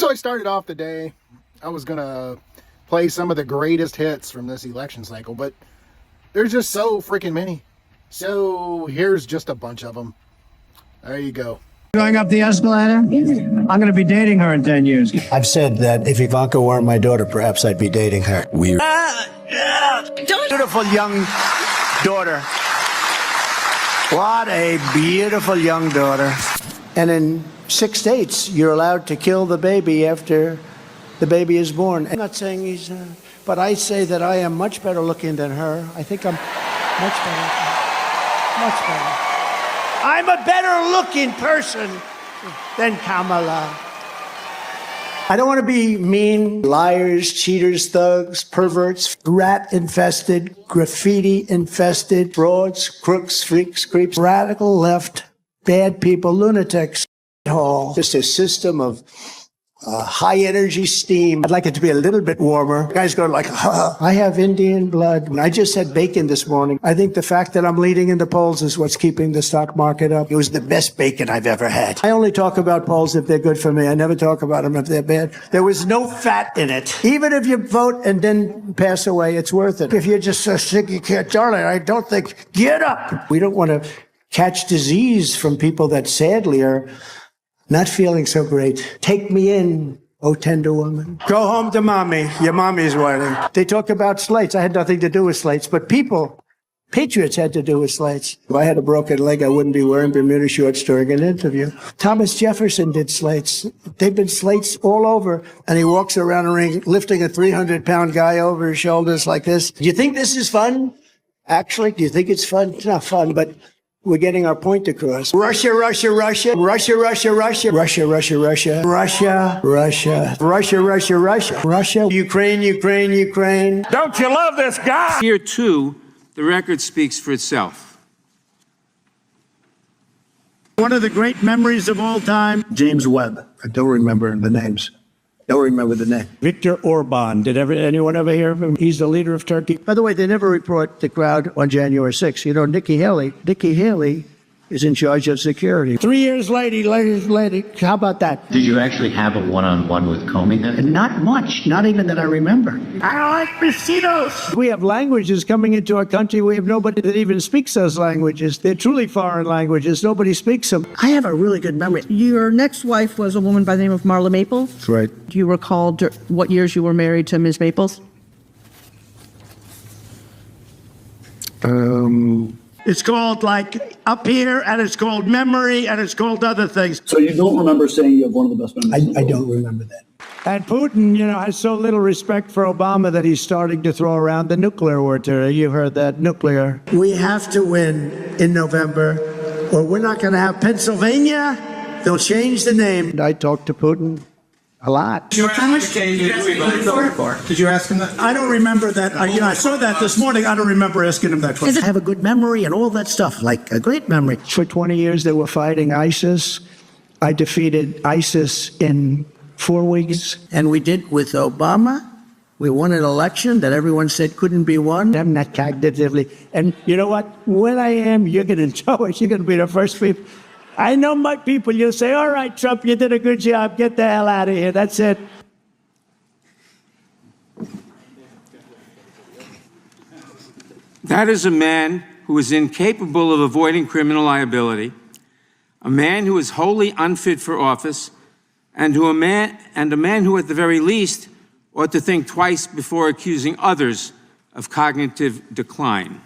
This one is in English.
So I started off the day, I was going to play some of the greatest hits from this election cycle, but there's just so freaking many. So here's just a bunch of them. There you go. Going up the escalator? I'm going to be dating her in 10 years. I've said that if Ivanka weren't my daughter, perhaps I'd be dating her. Weird. Beautiful young daughter. What a beautiful young daughter. And in 6 states, you're allowed to kill the baby after the baby is born. I'm not saying he's, but I say that I am much better looking than her. I think I'm much better. Much better. I'm a better looking person than Kamala. I don't want to be mean. Liars, cheaters, thugs, perverts, rat-infested, graffiti-infested, frauds, crooks, freaks, creeps, radical left, bad people, lunatics. Hall. Just a system of high-energy steam. I'd like it to be a little bit warmer. Guys go like, I have Indian blood. I just had bacon this morning. I think the fact that I'm leading in the polls is what's keeping the stock market up. It was the best bacon I've ever had. I only talk about polls if they're good for me. I never talk about them if they're bad. There was no fat in it. Even if you vote and then pass away, it's worth it. If you're just so sick you can't, darling, I don't think, get up. We don't want to catch disease from people that sadly are not feeling so great. Take me in, oh tender woman. Go home to mommy. Your mommy's waiting. They talk about slates. I had nothing to do with slates, but patriots had to do with slates. If I had a broken leg, I wouldn't be wearing Bermuda shorts during an interview. Thomas Jefferson did slates. They've been slates all over, and he walks around the ring lifting a 300-pound guy over his shoulders like this. Do you think this is fun? Actually, do you think it's fun? It's not fun, but we're getting our point across. Russia, Russia, Russia, Russia, Russia, Russia, Russia, Russia, Russia, Russia, Russia, Russia, Russia, Russia, Russia, Ukraine, Ukraine, Ukraine. Don't you love this guy? Here, too, the record speaks for itself. One of the great memories of all time. James Webb. I don't remember the names. Don't remember the name. Viktor Orban. Did anyone ever hear of him? He's the leader of Turkey. By the way, they never report the crowd on January 6th. You know, Nikki Haley is in charge of security. 3 years later, how about that? Did you actually have a one-on-one with Comey then? Not much, not even that I remember. I like mosquitoes. We have languages coming into our country. We have nobody that even speaks those languages. They're truly foreign languages. Nobody speaks them. I have a really good memory. Your next wife was a woman by the name of Marla Maples. That's right. Do you recall what years you were married to Ms. Maples? It's called like Up Here, and it's called Memory, and it's called other things. So you don't remember saying you have one of the best memories? I don't remember that. And Putin, has so little respect for Obama that he's starting to throw around the nuclear word. You heard that, nuclear. We have to win in November, or we're not going to have Pennsylvania. They'll change the name. I talked to Putin a lot. Did you ask him that? I don't remember that. I saw that this morning. I don't remember asking him that question. I have a good memory and all that stuff, like a great memory. For 20 years, they were fighting ISIS. I defeated ISIS in 4 weeks. And we did with Obama. We won an election that everyone said couldn't be won. I'm not cognitively. And you know what? When I am, you're going to know it. You're going to be the first people. I know my people. You'll say, all right, Trump, you did a good job. Get the hell out of here. That's it. That is a man who is incapable of avoiding criminal liability, a man who is wholly unfit for office, and a man who, at the very least, ought to think twice before accusing others of cognitive decline.